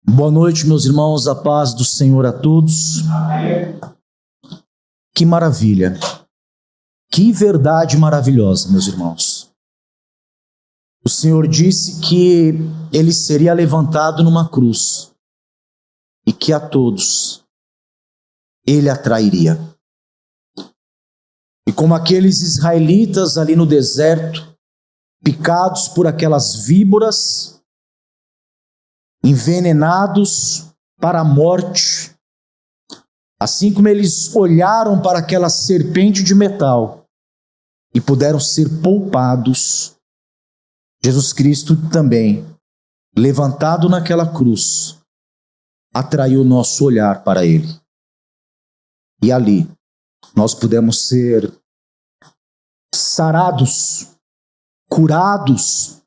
Boa noite, meus irmãos, a paz do Senhor a todos. Amém. Que maravilha, que verdade maravilhosa, meus irmãos. O Senhor disse que Ele seria levantado numa cruz e que a todos Ele atrairia. E como aqueles israelitas ali no deserto, picados por aquelas víboras, envenenados para a morte, assim como eles olharam para aquela serpente de metal e puderam ser poupados, Jesus Cristo também, levantado naquela cruz, atraiu o nosso olhar para Ele. E ali nós pudemos ser sarados, curados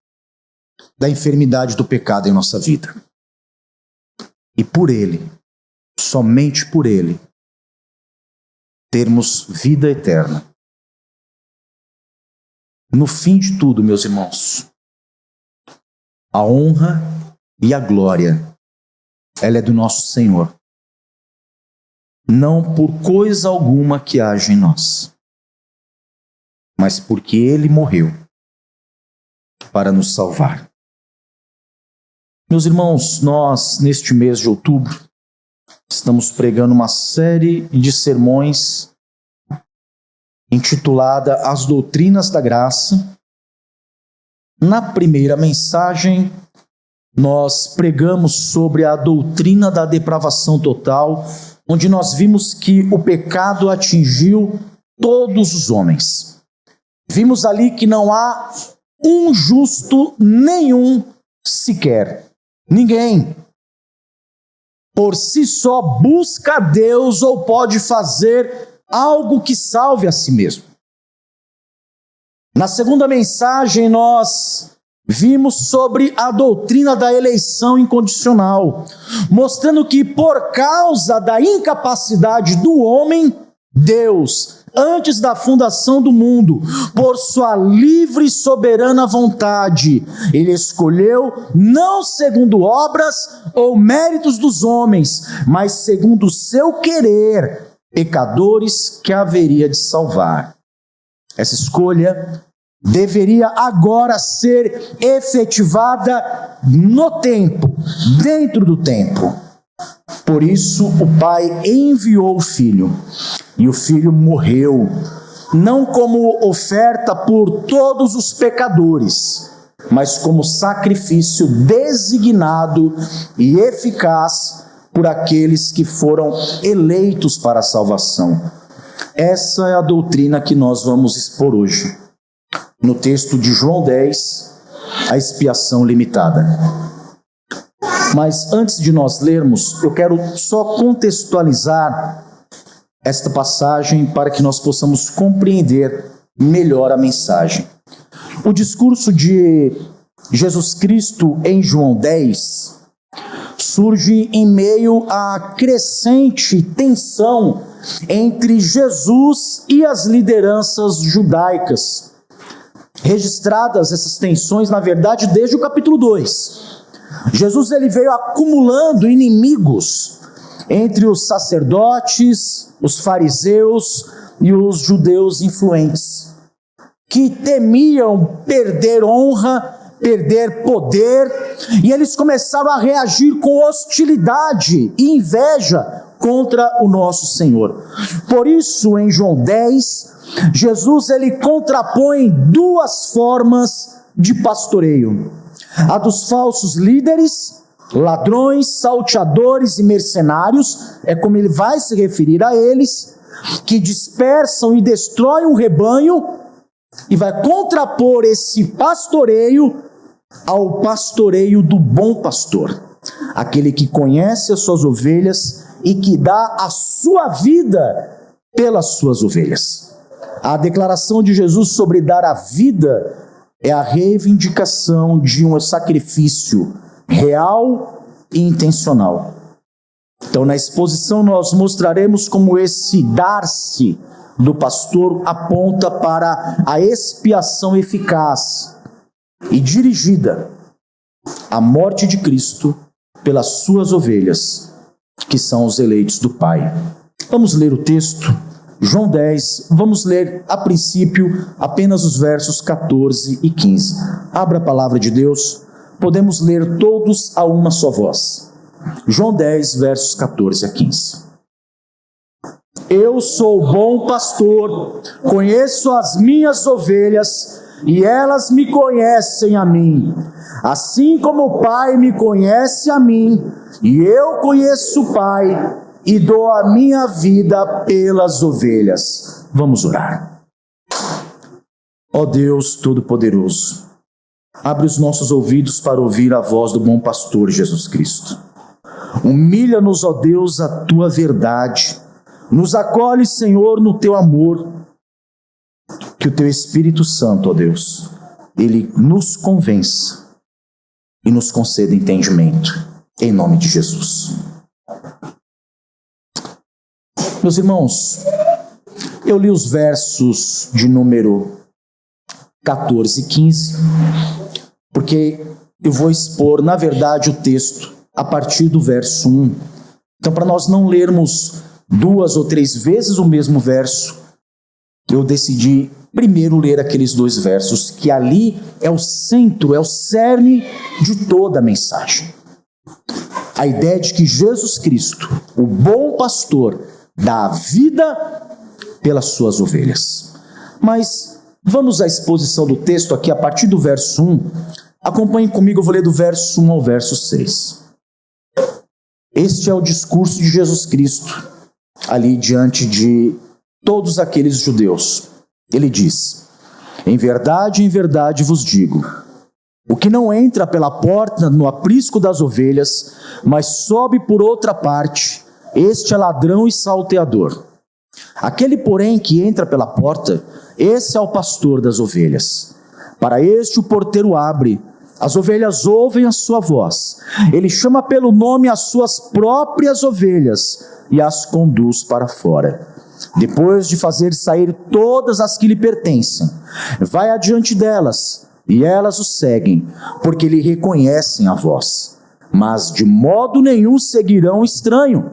da enfermidade do pecado em nossa vida. E por Ele, somente por Ele, termos vida eterna. No fim de tudo, meus irmãos, a honra e a glória, ela é do nosso Senhor. Não por coisa alguma que haja em nós, mas porque Ele morreu para nos salvar. Meus irmãos, nós, neste mês de outubro, estamos pregando uma série de sermões intitulada As Doutrinas da Graça. Na primeira mensagem, nós pregamos sobre a doutrina da depravação total, onde nós vimos que o pecado atingiu todos os homens. Vimos ali que não há um justo nenhum sequer. Ninguém por si só busca a Deus ou pode fazer algo que salve a si mesmo. Na segunda mensagem nós vimos sobre a doutrina da eleição incondicional, mostrando que por causa da incapacidade do homem, Deus, antes da fundação do mundo, por sua livre e soberana vontade, Ele escolheu, não segundo obras ou méritos dos homens, mas segundo o seu querer, pecadores que haveria de salvar. Essa escolha deveria agora ser efetivada no tempo, dentro do tempo. Por isso, o Pai enviou o Filho, e o Filho morreu, não como oferta por todos os pecadores, mas como sacrifício designado e eficaz por aqueles que foram eleitos para a salvação. Essa é a doutrina que nós vamos expor hoje, no texto de João 10, a expiação limitada. Mas antes de nós lermos, eu quero só contextualizar esta passagem para que nós possamos compreender melhor a mensagem. O discurso de Jesus Cristo em João 10 surge em meio à crescente tensão entre Jesus e as lideranças judaicas. Registradas essas tensões, na verdade, desde o capítulo 2. Jesus ele veio acumulando inimigos entre os sacerdotes, os fariseus e os judeus influentes, que temiam perder honra, perder poder, e eles começaram a reagir com hostilidade e inveja contra o nosso Senhor. Por isso, em João 10, Jesus ele contrapõe duas formas de pastoreio: a dos falsos líderes, ladrões, salteadores e mercenários, é como ele vai se referir a eles, que dispersam e destroem o rebanho, e vai contrapor esse pastoreio ao pastoreio do bom pastor, aquele que conhece as suas ovelhas e que dá a sua vida pelas suas ovelhas. A declaração de Jesus sobre dar a vida é a reivindicação de um sacrifício real e intencional. Então, na exposição, nós mostraremos como esse dar-se do pastor aponta para a expiação eficaz e dirigida à morte de Cristo pelas suas ovelhas, que são os eleitos do Pai. Vamos ler o texto, João 10, vamos ler a princípio apenas os versos 14 e 15. Abra a palavra de Deus, podemos ler todos a uma só voz. João 10, versos 14 a 15. Eu sou o bom pastor, conheço as minhas ovelhas e elas me conhecem a mim. Assim como o Pai me conhece a mim, e eu conheço o Pai, e dou a minha vida pelas ovelhas. Vamos orar. Ó Deus Todo-Poderoso, abre os nossos ouvidos para ouvir a voz do bom pastor Jesus Cristo. Humilha-nos, ó Deus, a tua verdade. Nos acolhe, Senhor, no teu amor. Que o teu Espírito Santo, ó Deus, ele nos convença e nos conceda entendimento, em nome de Jesus. Meus irmãos, eu li os versos de número 14 e 15, porque eu vou expor, na verdade, o texto a partir do verso 1. Então, para nós não lermos 2 ou 3 vezes o mesmo verso, eu decidi primeiro ler aqueles 2 versos, que ali é o centro, é o cerne de toda a mensagem. A ideia de que Jesus Cristo, o bom pastor, dá a vida pelas suas ovelhas. Mas vamos à exposição do texto aqui a partir do verso 1. Acompanhem comigo, eu vou ler do verso 1 ao verso 6. Este é o discurso de Jesus Cristo, ali diante de todos aqueles judeus. Ele diz: em verdade vos digo, o que não entra pela porta no aprisco das ovelhas, mas sobe por outra parte, este é ladrão e salteador. Aquele, porém, que entra pela porta, esse é o pastor das ovelhas. Para este o porteiro abre, as ovelhas ouvem a sua voz. Ele chama pelo nome as suas próprias ovelhas e as conduz para fora. Depois de fazer sair todas as que lhe pertencem, vai adiante delas, e elas o seguem, porque lhe reconhecem a voz. Mas de modo nenhum seguirão o estranho,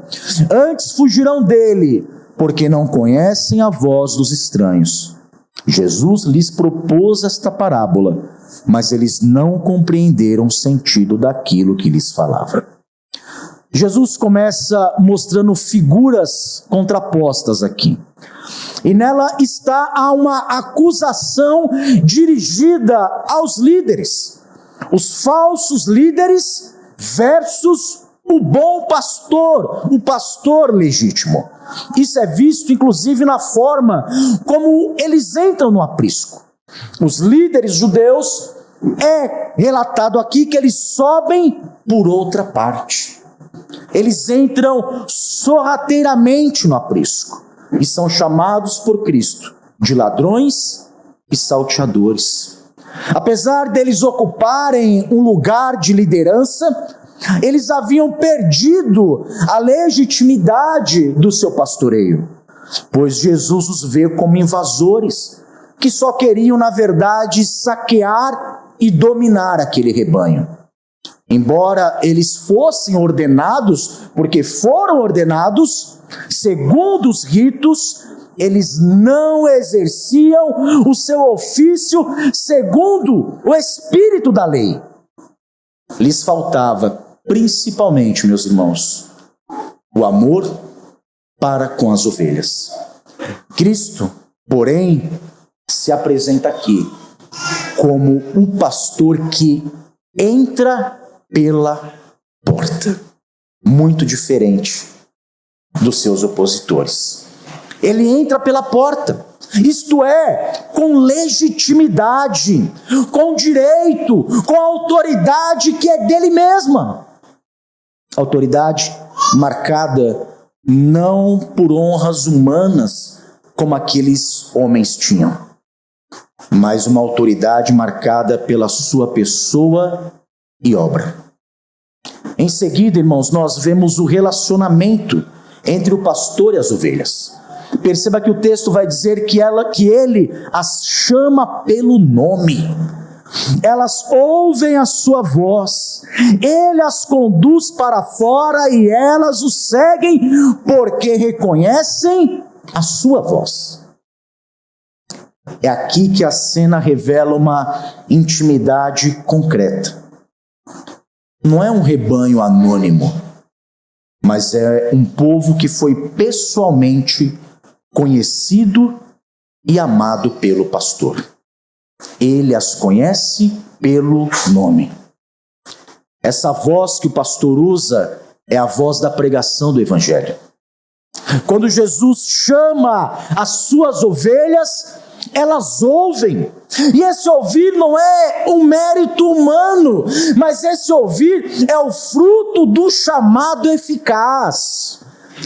antes fugirão dele, porque não conhecem a voz dos estranhos. Jesus lhes propôs esta parábola, mas eles não compreenderam o sentido daquilo que lhes falava. Jesus começa mostrando figuras contrapostas aqui. E nela está uma acusação dirigida aos líderes. Os falsos líderes versus o bom pastor, o pastor legítimo. Isso é visto inclusive na forma como eles entram no aprisco. Os líderes judeus, é relatado aqui que eles sobem por outra parte. Eles entram sorrateiramente no aprisco e são chamados por Cristo de ladrões e salteadores. Apesar deles ocuparem um lugar de liderança, eles haviam perdido a legitimidade do seu pastoreio, pois Jesus os vê como invasores, que só queriam, na verdade, saquear e dominar aquele rebanho. Embora eles fossem ordenados, porque foram ordenados, segundo os ritos, eles não exerciam o seu ofício segundo o espírito da lei. Lhes faltava, principalmente, meus irmãos, o amor para com as ovelhas. Cristo, porém, se apresenta aqui como um pastor que entra pela porta, muito diferente dos seus opositores. Ele entra pela porta, isto é, com legitimidade, com direito, com autoridade que é dele mesma. Autoridade marcada não por honras humanas, como aqueles homens tinham, mas uma autoridade marcada pela sua pessoa e obra. Em seguida, irmãos, nós vemos o relacionamento entre o pastor e as ovelhas. Perceba que o texto vai dizer que ele as chama pelo nome. elas ouvem a sua voz, ele as conduz para fora e elas o seguem, porque reconhecem a sua voz. É aqui que a cena revela uma intimidade concreta. Não é um rebanho anônimo, mas é um povo que foi pessoalmente conhecido e amado pelo pastor. Ele as conhece pelo nome. Essa voz que o pastor usa é a voz da pregação do Evangelho. Quando Jesus chama as suas ovelhas, elas ouvem. E esse ouvir não é um mérito humano, mas esse ouvir é o fruto do chamado eficaz,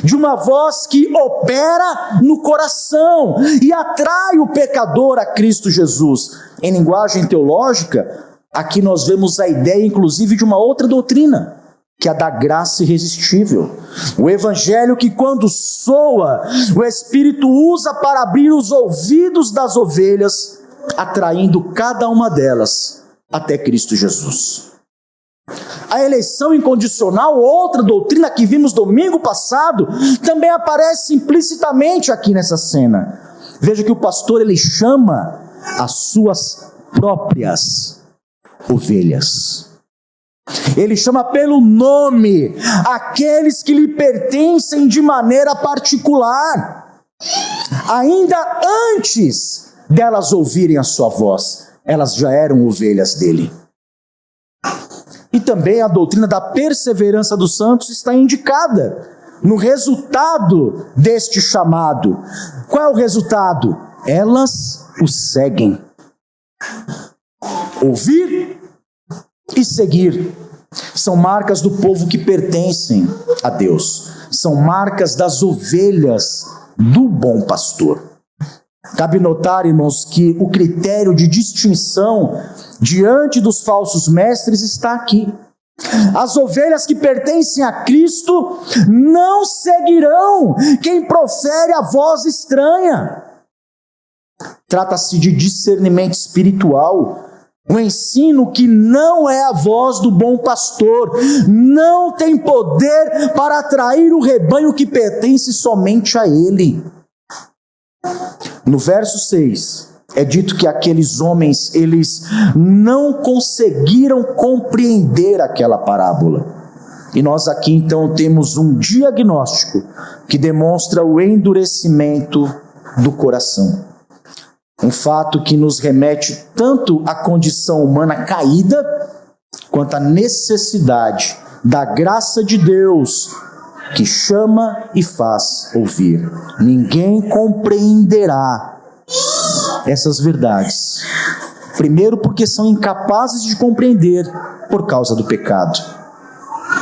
de uma voz que opera no coração e atrai o pecador a Cristo Jesus. Em linguagem teológica, aqui nós vemos a ideia, inclusive, de uma outra doutrina, que é a da graça irresistível. O Evangelho que, quando soa, o Espírito usa para abrir os ouvidos das ovelhas, atraindo cada uma delas até Cristo Jesus. A eleição incondicional, outra doutrina que vimos domingo passado, também aparece implicitamente aqui nessa cena. Veja que o pastor, ele chama as suas próprias ovelhas. Ele chama pelo nome aqueles que lhe pertencem de maneira particular. Ainda antes delas ouvirem a sua voz, elas já eram ovelhas dele. E também a doutrina da perseverança dos santos está indicada no resultado deste chamado. Qual é o resultado? Elas o seguem. Ouvir e seguir são marcas do povo que pertencem a Deus. São marcas das ovelhas do bom pastor. Cabe notar, irmãos, que o critério de distinção diante dos falsos mestres está aqui. As ovelhas que pertencem a Cristo não seguirão quem profere a voz estranha. Trata-se de discernimento espiritual, um ensino que não é a voz do bom pastor, não tem poder para atrair o rebanho que pertence somente a ele. No verso 6, é dito que aqueles homens, eles não conseguiram compreender aquela parábola. E nós aqui então temos um diagnóstico que demonstra o endurecimento do coração. Um fato que nos remete tanto à condição humana caída, quanto à necessidade da graça de Deus, que chama e faz ouvir. Ninguém compreenderá essas verdades. Primeiro, porque são incapazes de compreender por causa do pecado.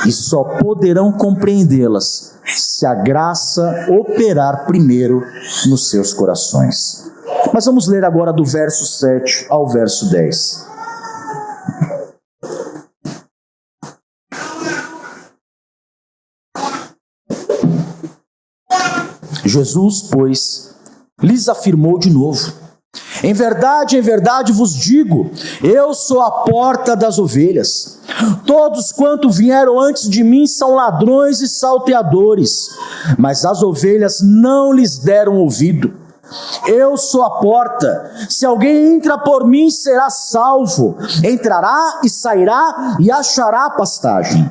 E só poderão compreendê-las se a graça operar primeiro nos seus corações. Mas vamos ler agora do verso 7 ao verso 10. Jesus, pois, lhes afirmou de novo: em verdade vos digo, eu sou a porta das ovelhas. Todos quanto vieram antes de mim são ladrões e salteadores, mas as ovelhas não lhes deram ouvido. Eu sou a porta. Se alguém entra por mim, será salvo. Entrará e sairá e achará pastagem.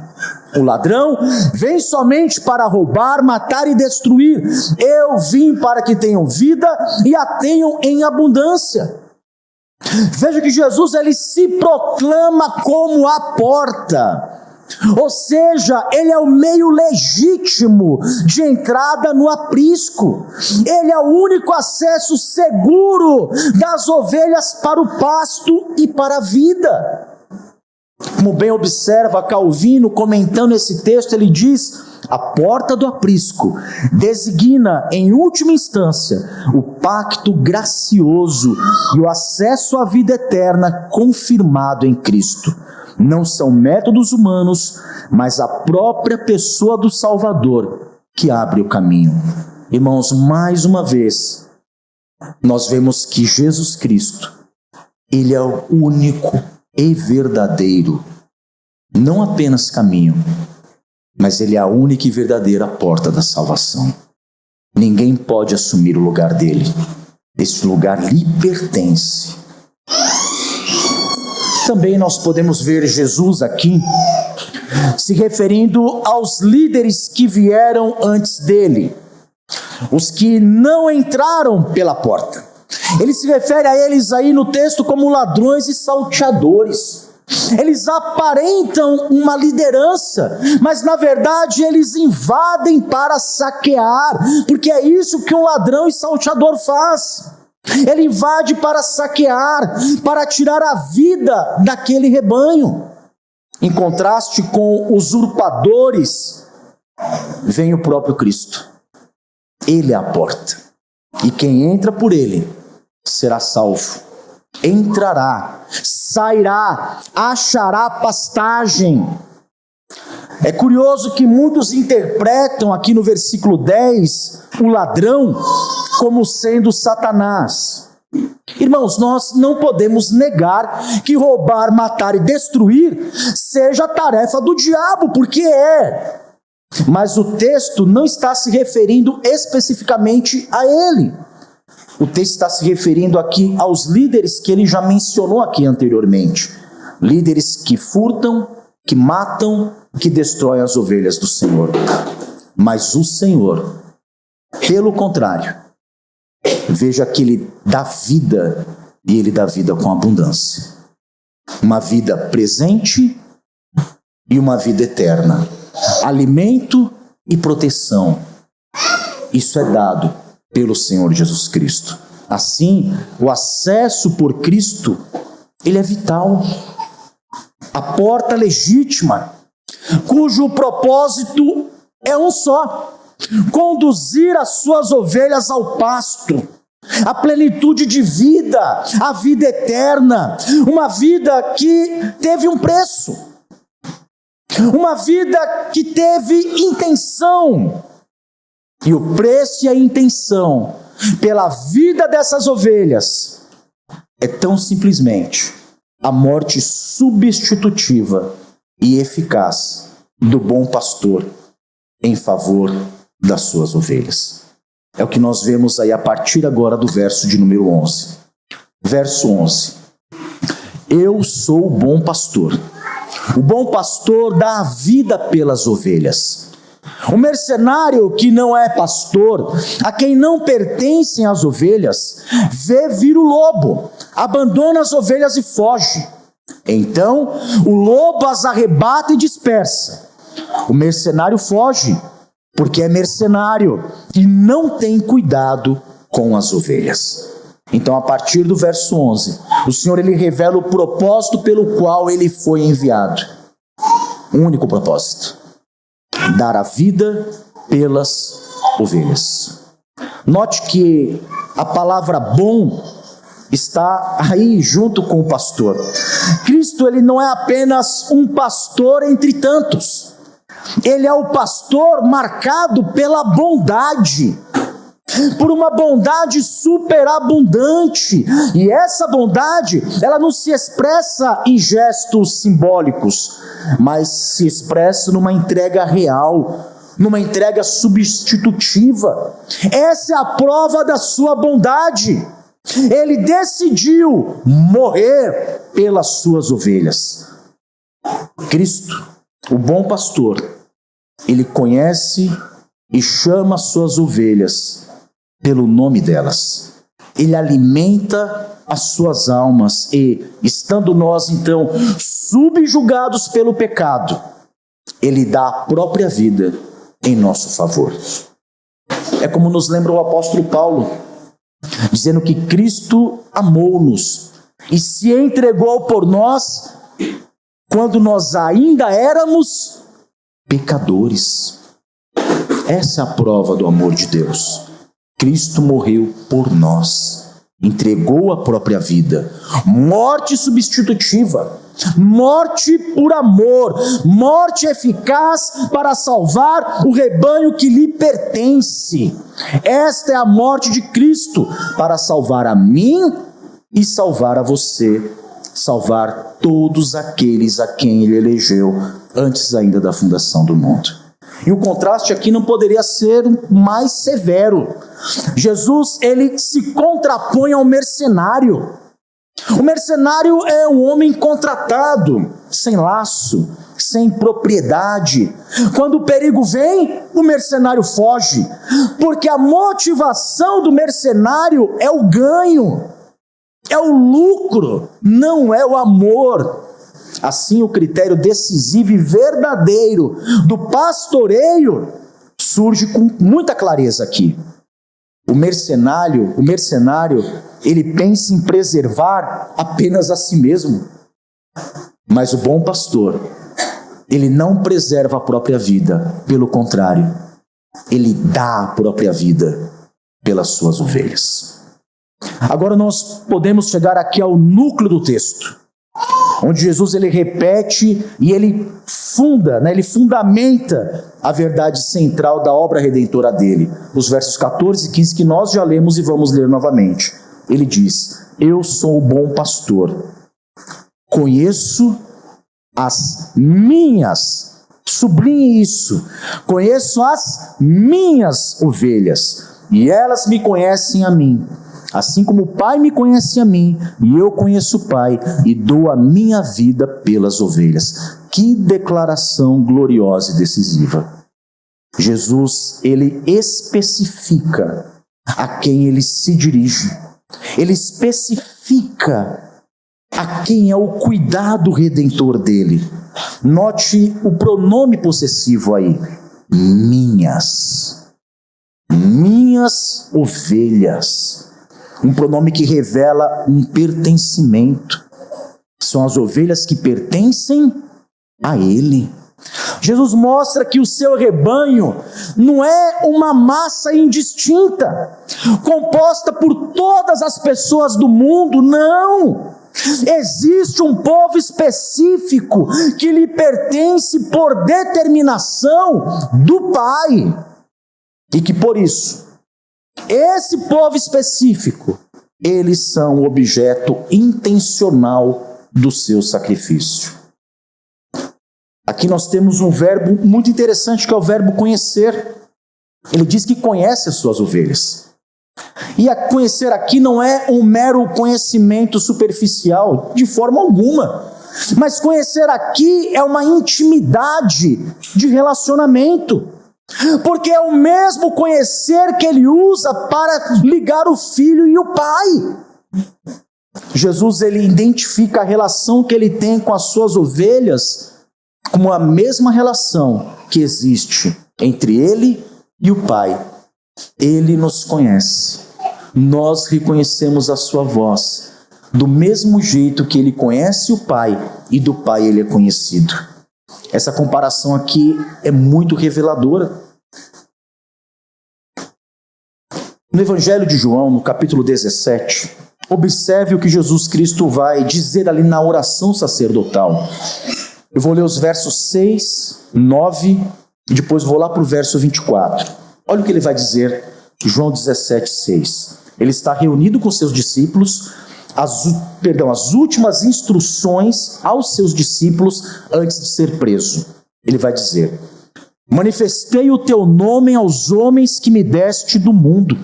O ladrão vem somente para roubar, matar e destruir. Eu vim para que tenham vida e a tenham em abundância. Veja que Jesus, ele se proclama como a porta. Ou seja, ele é o meio legítimo de entrada no aprisco. Ele é o único acesso seguro das ovelhas para o pasto e para a vida. Como bem observa Calvino, comentando esse texto, ele diz: a porta do aprisco designa, em última instância, o pacto gracioso e o acesso à vida eterna confirmado em Cristo. Não são métodos humanos, mas a própria pessoa do Salvador que abre o caminho. Irmãos, mais uma vez, nós vemos que Jesus Cristo, Ele é o único e verdadeiro, não apenas caminho, mas Ele é a única e verdadeira porta da salvação. Ninguém pode assumir o lugar dele. Este lugar lhe pertence. Também nós podemos ver Jesus aqui se referindo aos líderes que vieram antes dele, os que não entraram pela porta. Ele se refere a eles aí no texto como ladrões e salteadores. Eles aparentam uma liderança, mas na verdade eles invadem para saquear, porque é isso que um ladrão e salteador faz. Ele invade para saquear, para tirar a vida daquele rebanho. Em contraste com usurpadores, vem o próprio Cristo. Ele é a porta, e quem entra por ele será salvo. Entrará, sairá, achará pastagem. É curioso que muitos interpretam aqui no versículo 10 o ladrão como sendo Satanás. Irmãos, nós não podemos negar que roubar, matar e destruir seja tarefa do diabo, porque é. Mas o texto não está se referindo especificamente a ele. O texto está se referindo aqui aos líderes que ele já mencionou aqui anteriormente. Líderes que furtam, que matam, que destroem as ovelhas do Senhor. Mas o Senhor, pelo contrário, veja que Ele dá vida, e Ele dá vida com abundância. Uma vida presente e uma vida eterna. Alimento e proteção. Isso é dado pelo Senhor Jesus Cristo. Assim, o acesso por Cristo, ele é vital. A porta legítima, cujo propósito é um só: conduzir as suas ovelhas ao pasto, a plenitude de vida, a vida eterna, uma vida que teve um preço, uma vida que teve intenção. E o preço e a intenção pela vida dessas ovelhas é tão simplesmente a morte substitutiva e eficaz do bom pastor em favor das suas ovelhas. É o que nós vemos aí a partir agora do verso de número 11. Verso 11. Eu sou o bom pastor. O bom pastor dá a vida pelas ovelhas. O mercenário que não é pastor, a quem não pertencem as ovelhas, vê vir o lobo, abandona as ovelhas e foge. Então o lobo as arrebata e dispersa. O mercenário foge, porque é mercenário e não tem cuidado com as ovelhas. Então, a partir do verso 11, o Senhor ele revela o propósito pelo qual ele foi enviado. Um único propósito: dar a vida pelas ovelhas. Note que a palavra bom está aí junto com o pastor. Cristo ele não é apenas um pastor entre tantos. Ele é o pastor marcado pela bondade, por uma bondade superabundante. E essa bondade, ela não se expressa em gestos simbólicos, mas se expressa numa entrega real, numa entrega substitutiva. Essa é a prova da sua bondade. Ele decidiu morrer pelas suas ovelhas. Cristo, o bom pastor, ele conhece e chama as suas ovelhas pelo nome delas. Ele alimenta as suas almas e, estando nós então subjugados pelo pecado, ele dá a própria vida em nosso favor. É como nos lembra o apóstolo Paulo, dizendo que Cristo amou-nos e se entregou por nós quando nós ainda éramos pecadores. Essa é a prova do amor de Deus. Cristo morreu por nós, entregou a própria vida, morte substitutiva, morte por amor, morte eficaz para salvar o rebanho que lhe pertence. Esta é a morte de Cristo para salvar a mim e salvar a você, salvar todos aqueles a quem ele elegeu antes ainda da fundação do mundo. E o contraste aqui não poderia ser mais severo. Jesus, ele se contrapõe ao mercenário. O mercenário é um homem contratado, sem laço, sem propriedade. Quando o perigo vem, o mercenário foge, porque a motivação do mercenário é o ganho, é o lucro, não é o amor. Assim, o critério decisivo e verdadeiro do pastoreio surge com muita clareza aqui. O mercenário, ele pensa em preservar apenas a si mesmo. Mas o bom pastor, ele não preserva a própria vida, pelo contrário, ele dá a própria vida pelas suas ovelhas. Agora nós podemos chegar aqui ao núcleo do texto, onde Jesus ele repete e ele fundamenta a verdade central da obra redentora dele. Os versos 14 e 15 que nós já lemos e vamos ler novamente. Ele diz: eu sou o bom pastor, conheço as minhas, sublinhe isso, conheço as minhas ovelhas, e elas me conhecem a mim, assim como o Pai me conhece a mim, e eu conheço o Pai, e dou a minha vida pelas ovelhas. Que declaração gloriosa e decisiva! Jesus, ele especifica a quem ele se dirige, ele especifica a quem é o cuidado redentor dele. Note o pronome possessivo aí: minhas ovelhas. Um pronome que revela um pertencimento. São as ovelhas que pertencem a ele. Jesus mostra que o seu rebanho não é uma massa indistinta, composta por todas as pessoas do mundo, não. Existe um povo específico que lhe pertence por determinação do Pai. E que por isso, esse povo específico, eles são o objeto intencional do seu sacrifício. Aqui nós temos um verbo muito interessante, que é o verbo conhecer. Ele diz que conhece as suas ovelhas. E a conhecer aqui não é um mero conhecimento superficial, de forma alguma. Mas conhecer aqui é uma intimidade de relacionamento. Porque é o mesmo conhecer que ele usa para ligar o filho e o pai. Jesus, ele identifica a relação que ele tem com as suas ovelhas como a mesma relação que existe entre ele e o Pai. Ele nos conhece. Nós reconhecemos a sua voz, do mesmo jeito que ele conhece o Pai e do Pai ele é conhecido. Essa comparação aqui é muito reveladora. No Evangelho de João, no capítulo 17, observe o que Jesus Cristo vai dizer ali na oração sacerdotal. Eu vou ler os versos 6, 9, e depois vou lá para o verso 24. Olha o que ele vai dizer, João 17, 6. Ele está reunido com seus discípulos, as últimas instruções aos seus discípulos antes de ser preso. Ele vai dizer: manifestei o teu nome aos homens que me deste do mundo.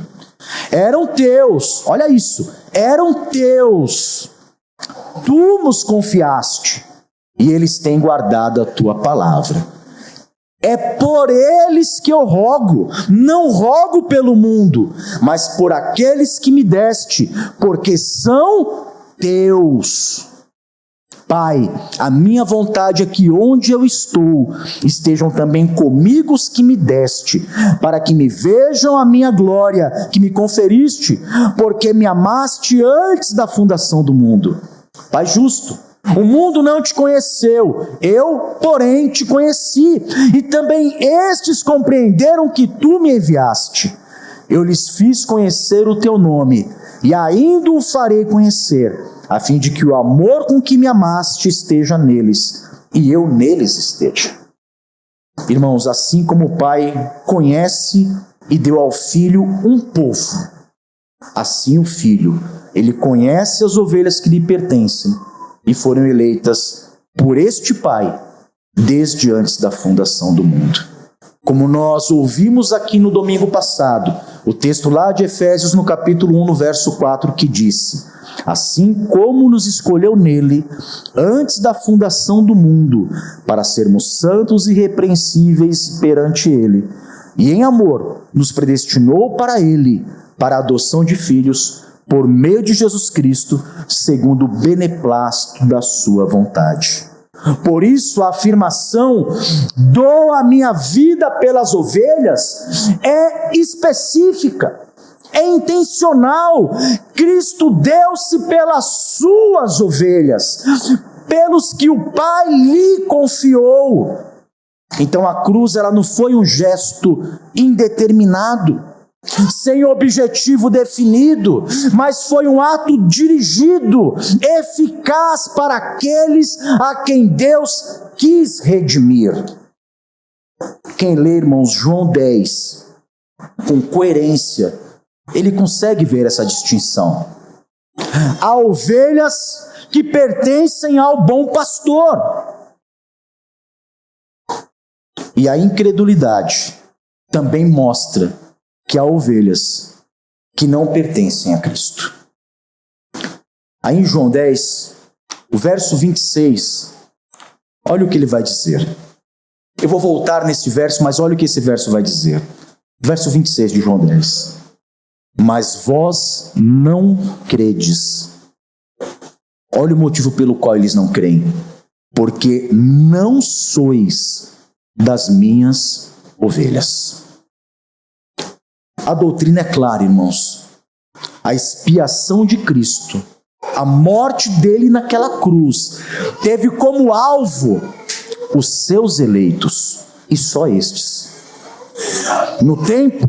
Eram teus, olha isso, eram teus. Tu nos confiaste. E eles têm guardado a tua palavra. É por eles que eu rogo, não rogo pelo mundo, mas por aqueles que me deste, porque são teus. Pai, a minha vontade é que onde eu estou, estejam também comigo os que me deste, para que me vejam a minha glória que me conferiste, porque me amaste antes da fundação do mundo. Pai justo, o mundo não te conheceu, eu, porém, te conheci, e também estes compreenderam que tu me enviaste. Eu lhes fiz conhecer o teu nome, e ainda o farei conhecer, a fim de que o amor com que me amaste esteja neles, e eu neles esteja. Irmãos, assim como o Pai conhece e deu ao Filho um povo, Assim o Filho, ele conhece as ovelhas que lhe pertencem e foram eleitas por este Pai desde antes da fundação do mundo. Como nós ouvimos aqui no domingo passado, o texto lá de Efésios, no capítulo 1, no verso 4, que disse: assim como nos escolheu nele, antes da fundação do mundo, para sermos santos e irrepreensíveis perante ele, e em amor nos predestinou para ele, para a adoção de filhos, por meio de Jesus Cristo, segundo o beneplácito da sua vontade. Por isso a afirmação, dou a minha vida pelas ovelhas, é específica, é intencional. Cristo deu-se pelas suas ovelhas, pelos que o Pai lhe confiou. Então a cruz, ela não foi um gesto indeterminado, sem objetivo definido, mas foi um ato dirigido, eficaz para aqueles a quem Deus quis redimir. Quem lê, irmãos, João 10, com coerência, ele consegue ver essa distinção. Há ovelhas que pertencem ao bom pastor, e a incredulidade também mostra que há ovelhas que não pertencem a Cristo. Aí em João 10, o verso 26, olha o que ele vai dizer. Eu vou voltar nesse verso, mas olha o que esse verso vai dizer. Verso 26 de João 10. Mas vós não credes. Olha o motivo pelo qual eles não creem. Porque não sois das minhas ovelhas. A doutrina é clara, irmãos. A expiação de Cristo, a morte dele naquela cruz, teve como alvo os seus eleitos, e só estes. No tempo,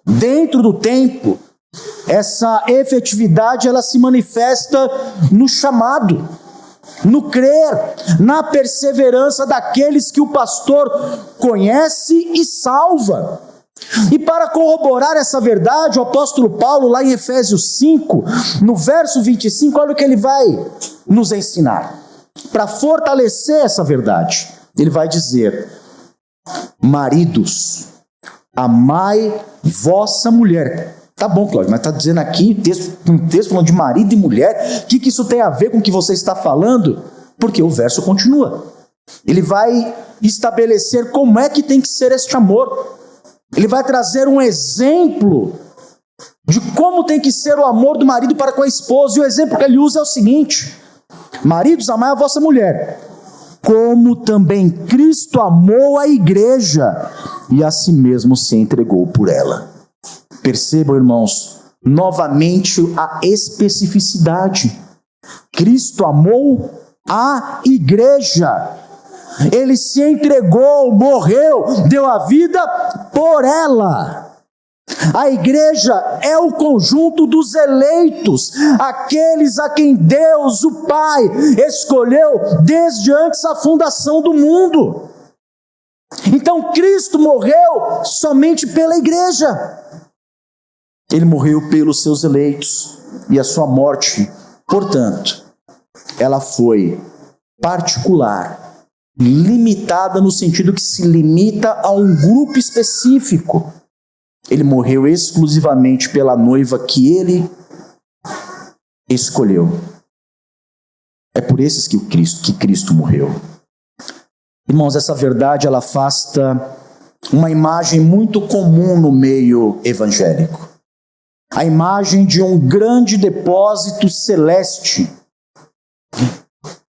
dentro do tempo, essa efetividade ela se manifesta no chamado, no crer, na perseverança daqueles que o pastor conhece e salva. E para corroborar essa verdade, o apóstolo Paulo, lá em Efésios 5, no verso 25, olha o que ele vai nos ensinar. Para fortalecer essa verdade, ele vai dizer: maridos, amai vossa mulher. Tá bom, Cláudio, mas está dizendo aqui, um texto falando de marido e mulher, o que isso tem a ver com o que você está falando? Porque o verso continua. Ele vai estabelecer como é que tem que ser este amor. Ele vai trazer um exemplo de como tem que ser o amor do marido para com a esposa. E o exemplo que ele usa é o seguinte: maridos, amai a vossa mulher, como também Cristo amou a igreja e a si mesmo se entregou por ela. Percebam, irmãos, novamente a especificidade. Cristo amou a igreja. Ele se entregou, morreu, deu a vida por ela. A igreja é o conjunto dos eleitos, aqueles a quem Deus, o Pai, escolheu desde antes da fundação do mundo. Então Cristo morreu somente pela igreja. Ele morreu pelos seus eleitos, e a sua morte, portanto, ela foi particular, limitada no sentido que se limita a um grupo específico. Ele morreu exclusivamente pela noiva que ele escolheu. É por esses que Cristo morreu. Irmãos, essa verdade ela afasta uma imagem muito comum no meio evangélico. A imagem de um grande depósito celeste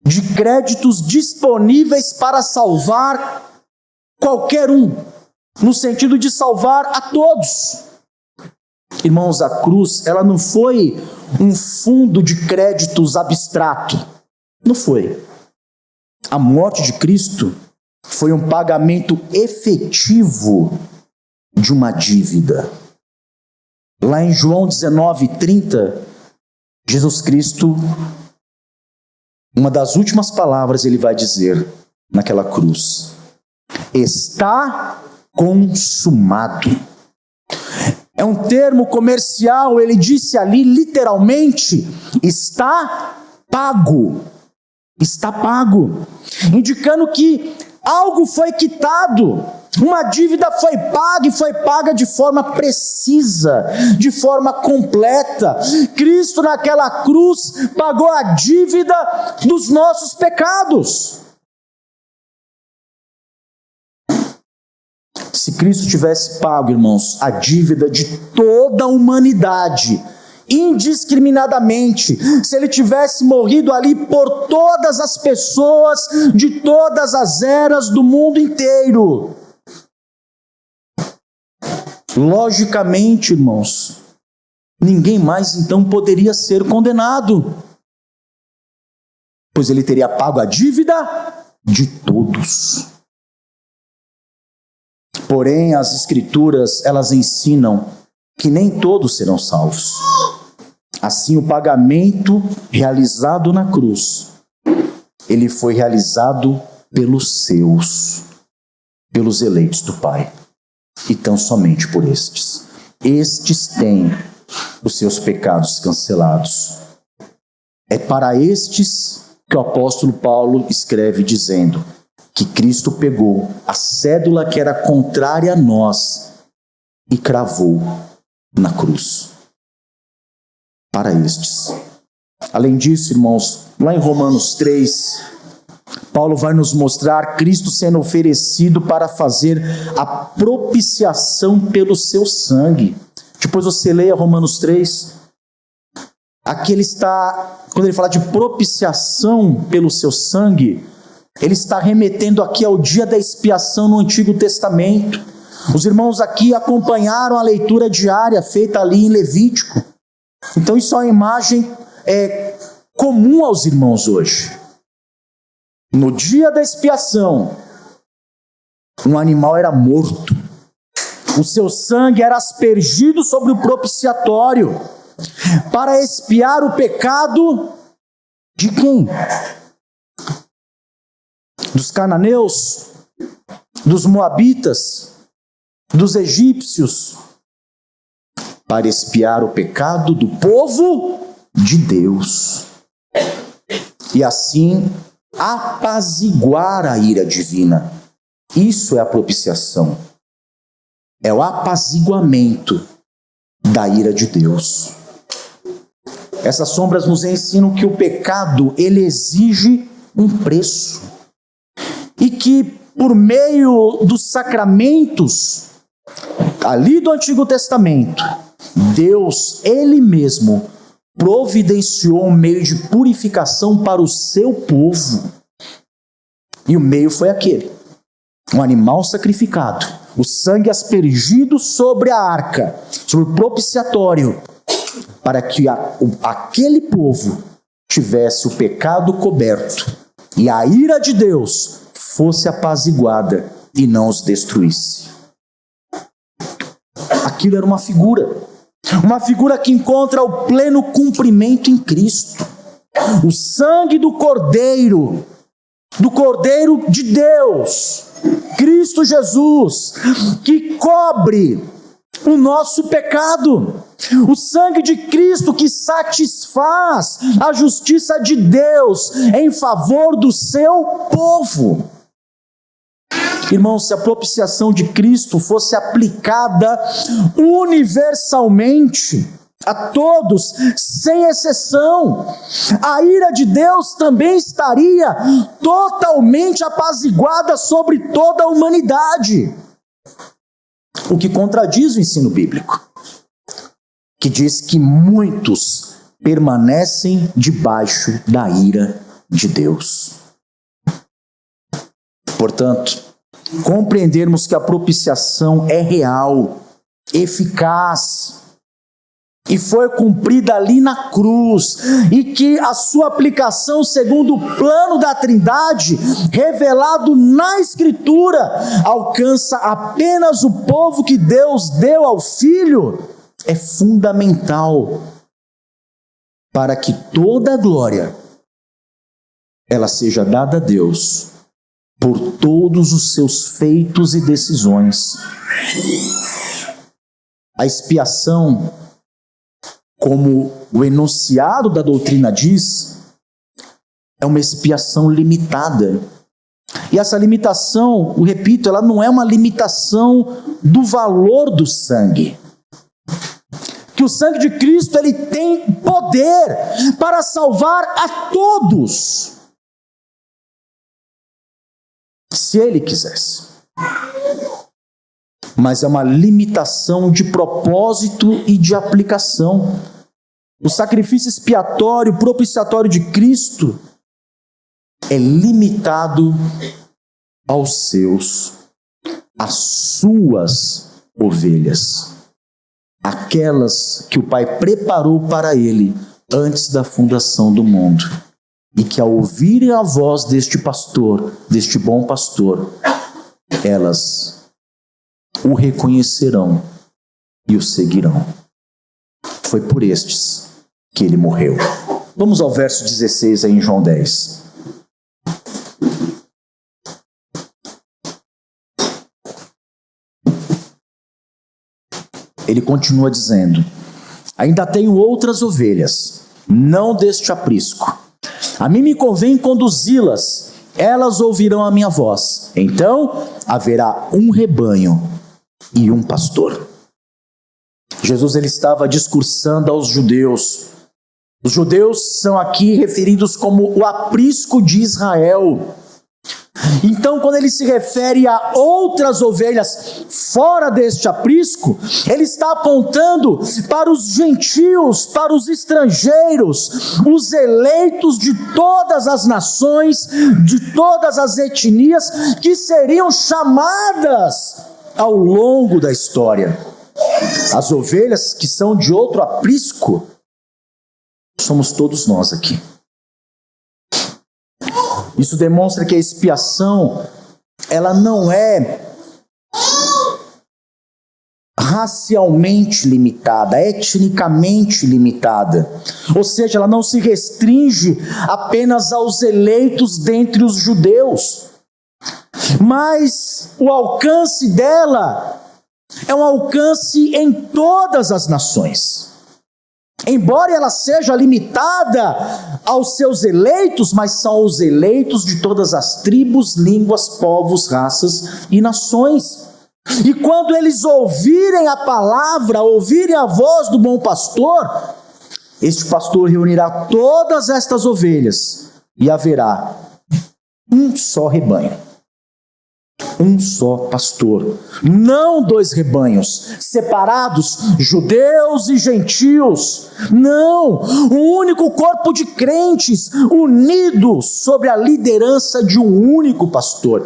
de créditos disponíveis para salvar qualquer um, no sentido de salvar a todos. Irmãos, a cruz, ela não foi um fundo de créditos abstrato. Não foi. A morte de Cristo foi um pagamento efetivo de uma dívida. Lá em João 19:30, Jesus Cristo, uma das últimas palavras ele vai dizer naquela cruz: está consumado. É um termo comercial, ele disse ali literalmente, está pago. Está pago. Indicando que algo foi quitado, uma dívida foi paga e foi paga de forma precisa, de forma completa. Cristo naquela cruz pagou a dívida dos nossos pecados. Se Cristo tivesse pago, irmãos, a dívida de toda a humanidade, indiscriminadamente, se ele tivesse morrido ali por todas as pessoas de todas as eras do mundo inteiro, logicamente, irmãos, ninguém mais então poderia ser condenado, pois ele teria pago a dívida de todos. Porém, as Escrituras, elas ensinam que nem todos serão salvos. Assim, o pagamento realizado na cruz, ele foi realizado pelos seus, pelos eleitos do Pai, e tão somente por estes. Estes têm os seus pecados cancelados. É para estes que o apóstolo Paulo escreve dizendo que Cristo pegou a cédula que era contrária a nós e cravou na cruz. Para estes. Além disso, irmãos, lá em Romanos 3, Paulo vai nos mostrar Cristo sendo oferecido para fazer a propiciação pelo seu sangue. Depois você leia Romanos 3. Aqui ele está, quando ele fala de propiciação pelo seu sangue, ele está remetendo aqui ao dia da expiação no Antigo Testamento. Os irmãos aqui acompanharam a leitura diária feita ali em Levítico. Então isso é uma imagem comum aos irmãos hoje. No dia da expiação, um animal era morto. O seu sangue era aspergido sobre o propiciatório para expiar o pecado de quem? Dos cananeus, dos moabitas, dos egípcios, para expiar o pecado do povo de Deus. E assim apaziguar a ira divina. Isso é a propiciação. É o apaziguamento da ira de Deus. Essas sombras nos ensinam que o pecado, ele exige um preço. E que por meio dos sacramentos, ali do Antigo Testamento, Deus, Ele mesmo, providenciou um meio de purificação para o seu povo. E o meio foi aquele: um animal sacrificado, o sangue aspergido sobre a arca, sobre o propiciatório, para que aquele povo tivesse o pecado coberto e a ira de Deus fosse apaziguada e não os destruísse. Aquilo era uma figura que encontra o pleno cumprimento em Cristo. O sangue do Cordeiro de Deus, Cristo Jesus, que cobre o nosso pecado. O sangue de Cristo que satisfaz a justiça de Deus em favor do seu povo. Irmãos, se a propiciação de Cristo fosse aplicada universalmente a todos, sem exceção, a ira de Deus também estaria totalmente apaziguada sobre toda a humanidade. O que contradiz o ensino bíblico, que diz que muitos permanecem debaixo da ira de Deus. Portanto, compreendermos que a propiciação é real, eficaz, e foi cumprida ali na cruz, e que a sua aplicação segundo o plano da Trindade, revelado na Escritura, alcança apenas o povo que Deus deu ao Filho, é fundamental para que toda a glória ela seja dada a Deus por todos os seus feitos e decisões. A expiação, como o enunciado da doutrina diz, é uma expiação limitada. E essa limitação, eu repito, ela não é uma limitação do valor do sangue. Que o sangue de Cristo, ele tem poder para salvar a todos, se ele quisesse. Mas é uma limitação de propósito e de aplicação. O sacrifício expiatório, propiciatório de Cristo é limitado às suas ovelhas, aquelas que o Pai preparou para ele antes da fundação do mundo, e que ao ouvirem a voz deste pastor, deste bom pastor, elas o reconhecerão e o seguirão. Foi por estes que ele morreu. Vamos ao verso 16 aí em João 10. Ele continua dizendo: ainda tenho outras ovelhas, não deste aprisco. A mim me convém conduzi-las, elas ouvirão a minha voz. Então haverá um rebanho e um pastor. Jesus, ele estava discursando aos judeus. Os judeus são aqui referidos como o aprisco de Israel. Então, quando ele se refere a outras ovelhas fora deste aprisco, ele está apontando para os gentios, para os estrangeiros, os eleitos de todas as nações, de todas as etnias, que seriam chamadas ao longo da história. As ovelhas que são de outro aprisco, somos todos nós aqui. Isso demonstra que a expiação, ela não é racialmente limitada, etnicamente limitada. Ou seja, ela não se restringe apenas aos eleitos dentre os judeus. Mas o alcance dela é um alcance em todas as nações. Embora ela seja limitada aos seus eleitos, mas são os eleitos de todas as tribos, línguas, povos, raças e nações. E quando eles ouvirem a palavra, ouvirem a voz do bom pastor, este pastor reunirá todas estas ovelhas e haverá um só rebanho. Um só pastor, não dois rebanhos, separados, judeus e gentios, não, um único corpo de crentes, unidos sob a liderança de um único pastor.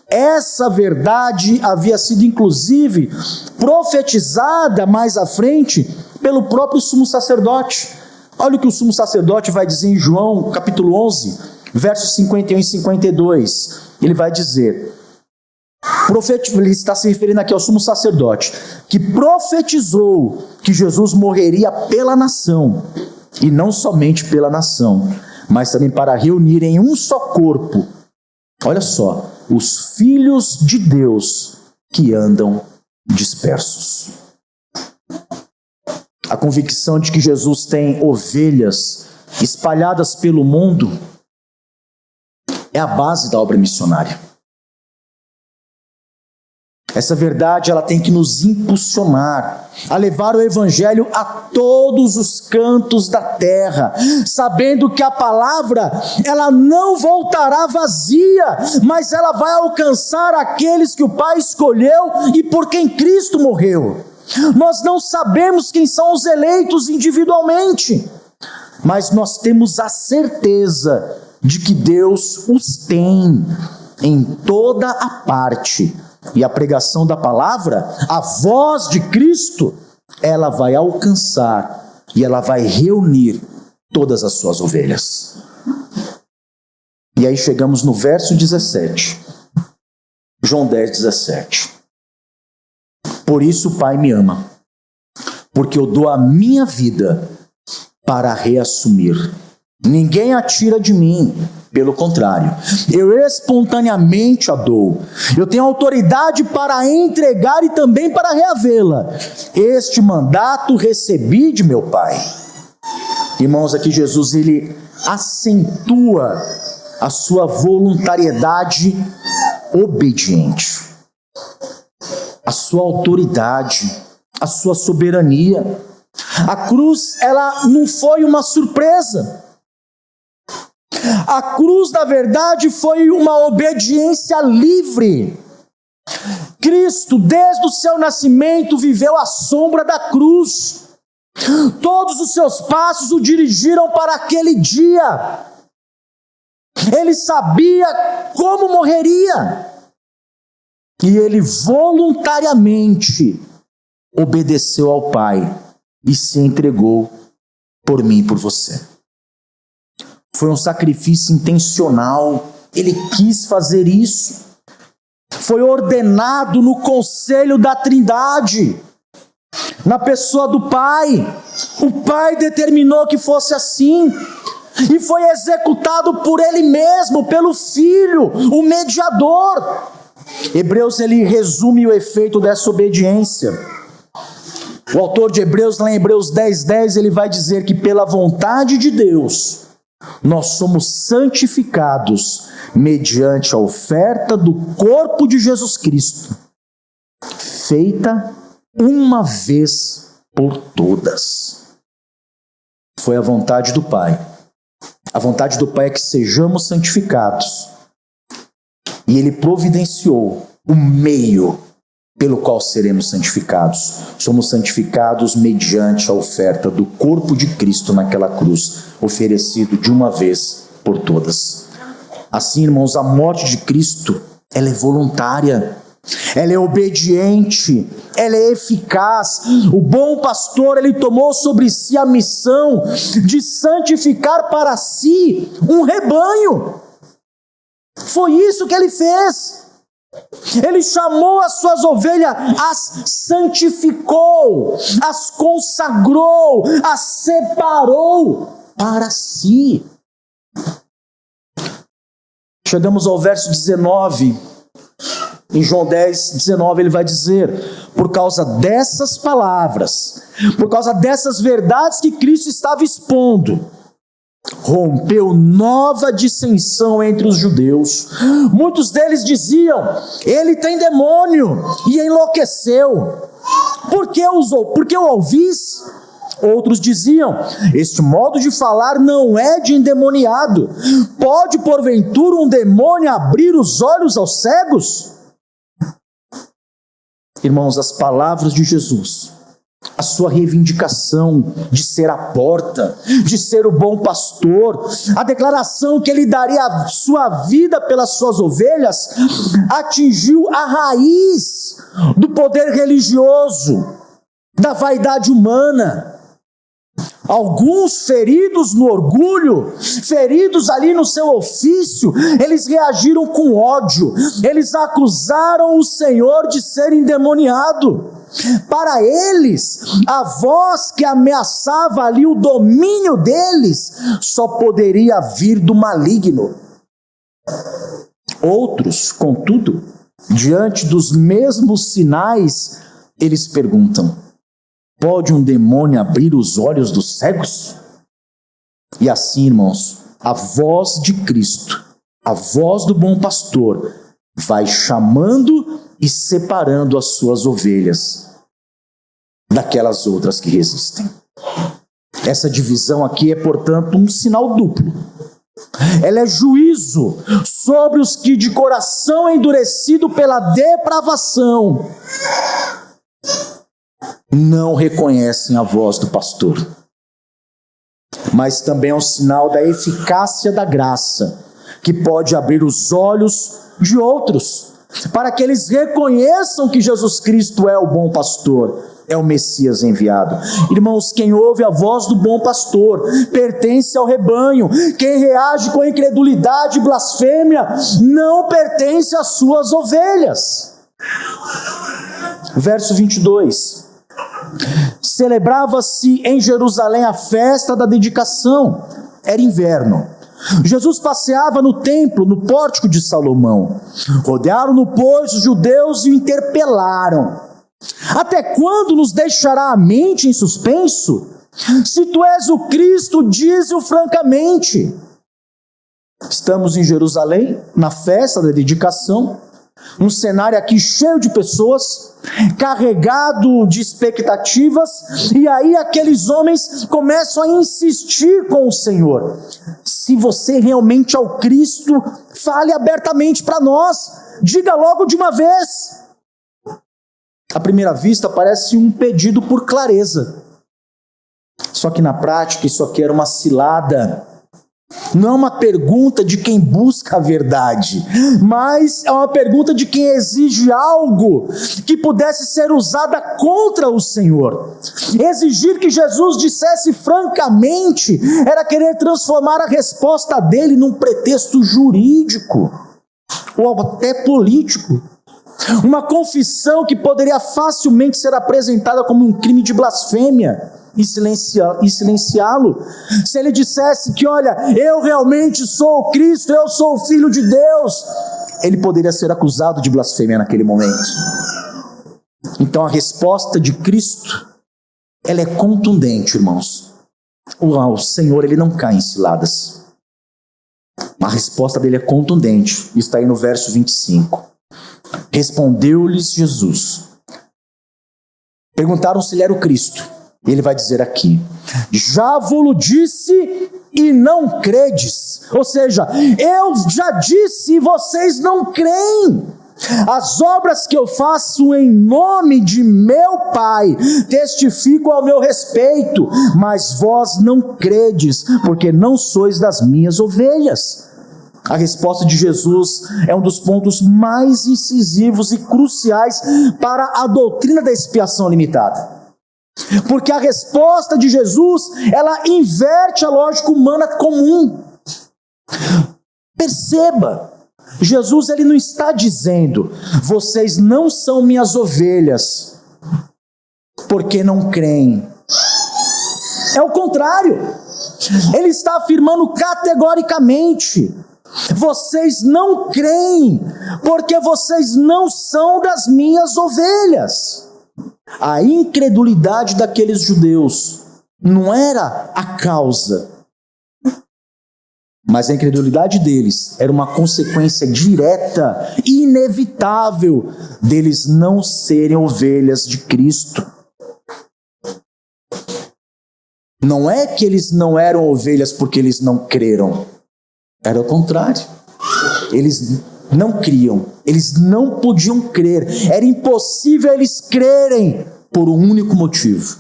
Essa verdade havia sido inclusive profetizada mais à frente pelo próprio sumo sacerdote. Olha o que o sumo sacerdote vai dizer em João capítulo 11, versos 51 e 52, ele vai dizer... Ele está se referindo aqui ao sumo sacerdote, que profetizou que Jesus morreria pela nação, e não somente pela nação, mas também para reunir em um só corpo, olha só, os filhos de Deus que andam dispersos. A convicção de que Jesus tem ovelhas espalhadas pelo mundo é a base da obra missionária. Essa verdade, ela tem que nos impulsionar a levar o evangelho a todos os cantos da terra, sabendo que a palavra, ela não voltará vazia, mas ela vai alcançar aqueles que o Pai escolheu e por quem Cristo morreu. Nós não sabemos quem são os eleitos individualmente, mas nós temos a certeza de que Deus os tem em toda a parte. E a pregação da palavra, a voz de Cristo, ela vai alcançar e ela vai reunir todas as suas ovelhas. E aí chegamos no verso 17. João 10, 17. Por isso o Pai me ama, porque eu dou a minha vida para reassumir Ninguém a tira de mim, pelo contrário, eu espontaneamente a dou. Eu tenho autoridade para entregar e também para reavê-la. Este mandato recebi de meu Pai. Irmãos, aqui Jesus, ele acentua a sua voluntariedade obediente, a sua autoridade, a sua soberania. A cruz, ela não foi uma surpresa. A cruz, na verdade, foi uma obediência livre. Cristo, desde o seu nascimento, viveu à sombra da cruz. Todos os seus passos o dirigiram para aquele dia. Ele sabia como morreria. E ele voluntariamente obedeceu ao Pai e se entregou por mim e por você. Foi um sacrifício intencional. Ele quis fazer isso. Foi ordenado no conselho da Trindade, na pessoa do Pai. O Pai determinou que fosse assim. E foi executado por Ele mesmo, pelo Filho, o mediador. Hebreus, ele resume o efeito dessa obediência. O autor de Hebreus, lá em Hebreus 10:10, ele vai dizer que pela vontade de Deus, nós somos santificados mediante a oferta do corpo de Jesus Cristo, feita uma vez por todas. Foi a vontade do Pai. A vontade do Pai é que sejamos santificados. E Ele providenciou o meio pelo qual seremos santificados. Somos santificados mediante a oferta do corpo de Cristo naquela cruz, oferecido de uma vez por todas. Assim, irmãos, a morte de Cristo, ela é voluntária, ela é obediente, ela é eficaz. O bom pastor, ele tomou sobre si a missão de santificar para si um rebanho. Foi isso que ele fez. Ele chamou as suas ovelhas, as santificou, as consagrou, as separou para si. Chegamos ao verso 19. Em João 10:19 ele vai dizer: por causa dessas palavras, por causa dessas verdades que Cristo estava expondo, rompeu nova dissensão entre os judeus. Muitos deles diziam: ele tem demônio, e enlouqueceu. Por que o ouvis? Outros diziam: este modo de falar não é de endemoniado. Pode porventura um demônio abrir os olhos aos cegos? Irmãos, as palavras de Jesus, a sua reivindicação de ser a porta, de ser o bom pastor, a declaração que ele daria a sua vida pelas suas ovelhas, atingiu a raiz do poder religioso, da vaidade humana. Alguns, feridos no orgulho, feridos ali no seu ofício, eles reagiram com ódio. Eles acusaram o Senhor de ser endemoniado. Para eles, a voz que ameaçava ali o domínio deles só poderia vir do maligno. Outros, contudo, diante dos mesmos sinais, eles perguntam: pode um demônio abrir os olhos dos cegos? E assim, irmãos, a voz de Cristo, a voz do bom pastor, vai chamando e separando as suas ovelhas daquelas outras que resistem. Essa divisão aqui é, portanto, um sinal duplo. Ela é juízo sobre os que de coração endurecido pela depravação não reconhecem a voz do pastor. Mas também é um sinal da eficácia da graça, que pode abrir os olhos de outros, para que eles reconheçam que Jesus Cristo é o bom pastor, é o Messias enviado. Irmãos, quem ouve a voz do bom pastor pertence ao rebanho. Quem reage com incredulidade e blasfêmia não pertence às suas ovelhas. Verso 22. Celebrava-se em Jerusalém a festa da dedicação. era inverno. Jesus passeava no templo, no pórtico de Salomão. Rodearam-no, pois, os judeus e o interpelaram: até quando nos deixará a mente em suspenso? Se tu és o Cristo, dize-o francamente. Estamos em Jerusalém, na festa da dedicação, um cenário aqui cheio de pessoas, carregado de expectativas, e aí aqueles homens começam a insistir com o Senhor: se você realmente é o Cristo, fale abertamente para nós, diga logo de uma vez. À primeira vista parece um pedido por clareza, só que na prática isso aqui era uma cilada. Não é uma pergunta de quem busca a verdade, mas é uma pergunta de quem exige algo que pudesse ser usada contra o Senhor. Exigir que Jesus dissesse francamente era querer transformar a resposta dele num pretexto jurídico ou até político. Uma confissão que poderia facilmente ser apresentada como um crime de blasfêmia e silenciá-lo. Se ele dissesse que, olha, eu realmente sou o Cristo, eu sou o Filho de Deus, ele poderia ser acusado de blasfêmia naquele momento. Então a resposta de Cristo, ela é contundente, irmãos. O Senhor, ele não cai em ciladas. A resposta dele é contundente. Isso está aí no verso 25. Respondeu-lhes Jesus. Perguntaram se ele era o Cristo. E ele vai dizer aqui: já vos disse e não credes. Ou seja, eu já disse e vocês não creem. As obras que eu faço em nome de meu Pai testificam ao meu respeito, mas vós não credes, porque não sois das minhas ovelhas. A resposta de Jesus é um dos pontos mais incisivos e cruciais para a doutrina da expiação limitada. Porque a resposta de Jesus, ela inverte a lógica humana comum. Perceba, Jesus, ele não está dizendo: vocês não são minhas ovelhas, porque não creem. É o contrário. Ele está afirmando categoricamente: vocês não creem, porque vocês não são das minhas ovelhas. A incredulidade daqueles judeus não era a causa, mas a incredulidade deles era uma consequência direta e inevitável deles não serem ovelhas de Cristo. Não é que eles não eram ovelhas porque eles não creram, era o contrário. Eles não criam, eles não podiam crer, era impossível eles crerem por um único motivo: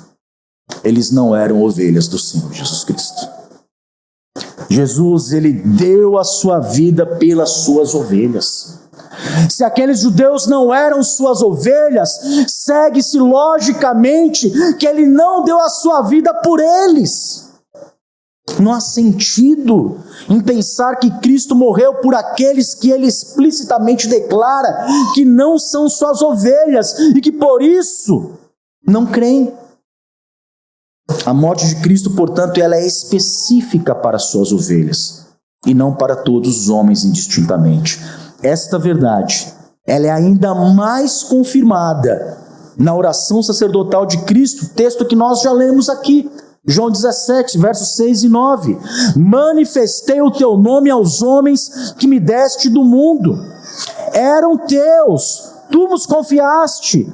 eles não eram ovelhas do Senhor Jesus Cristo. Jesus, ele deu a sua vida pelas suas ovelhas. Se aqueles judeus não eram suas ovelhas, segue-se logicamente que ele não deu a sua vida por eles. Não há sentido em pensar que Cristo morreu por aqueles que ele explicitamente declara que não são suas ovelhas e que por isso não creem. A morte de Cristo, portanto, ela é específica para suas ovelhas e não para todos os homens indistintamente. Esta verdade, ela é ainda mais confirmada na oração sacerdotal de Cristo, texto que nós já lemos aqui. João 17, versos 6 e 9. Manifestei o teu nome aos homens que me deste do mundo. Eram teus, tu nos confiaste,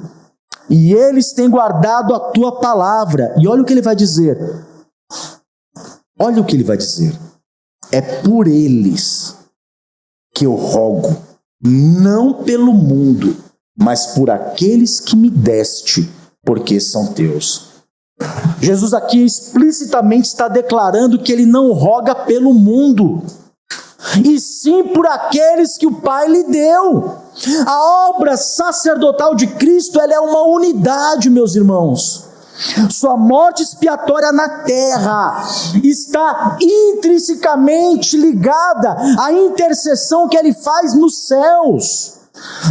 e eles têm guardado a tua palavra. E olha o que ele vai dizer. Olha o que ele vai dizer. É por eles que eu rogo, não pelo mundo, mas por aqueles que me deste, porque são teus. Jesus aqui explicitamente está declarando que ele não roga pelo mundo, e sim por aqueles que o Pai lhe deu. A obra sacerdotal de Cristo, ela é uma unidade, meus irmãos. Sua morte expiatória na terra está intrinsecamente ligada à intercessão que ele faz nos céus.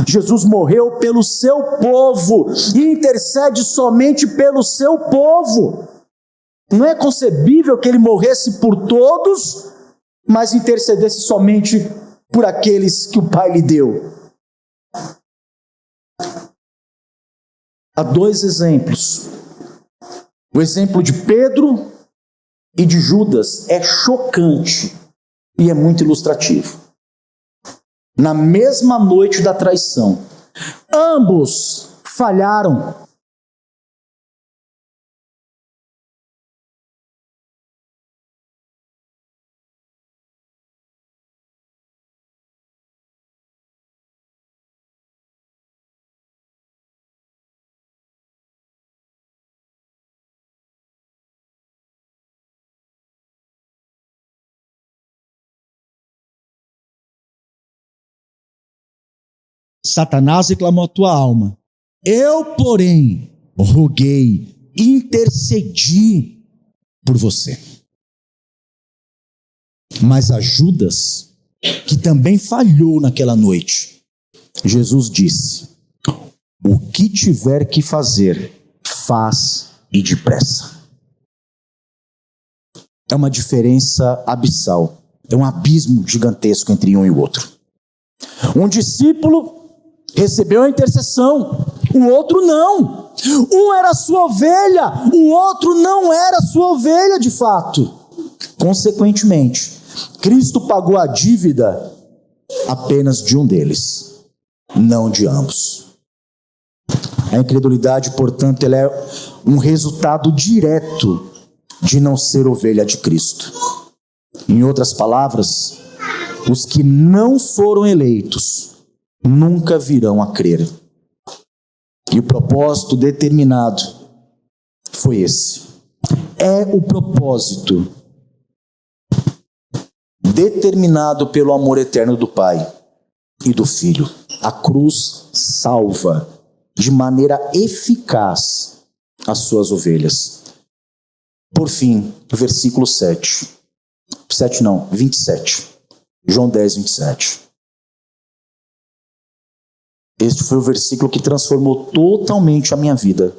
Jesus morreu pelo seu povo e intercede somente pelo seu povo. Não é concebível que ele morresse por todos, mas intercedesse somente por aqueles que o Pai lhe deu. Há dois exemplos. O exemplo de Pedro e de Judas é chocante e é muito ilustrativo. Na mesma noite da traição, ambos falharam. Satanás reclamou a tua alma. Eu, porém, roguei, intercedi por você. Mas a Judas, que também falhou naquela noite, Jesus disse: o que tiver que fazer, faz e depressa. É uma diferença abissal. É um abismo gigantesco entre um e o outro. Um discípulo recebeu a intercessão, o outro não. Um era sua ovelha, o outro não era sua ovelha de fato. Consequentemente, Cristo pagou a dívida apenas de um deles, não de ambos. A incredulidade, portanto, ela é um resultado direto de não ser ovelha de Cristo. Em outras palavras, os que não foram eleitos nunca virão a crer. E o propósito determinado foi esse. É o propósito determinado pelo amor eterno do Pai e do Filho. A cruz salva de maneira eficaz as suas ovelhas. Por fim, versículo 27. João 10, 27. Este foi o versículo que transformou totalmente a minha vida.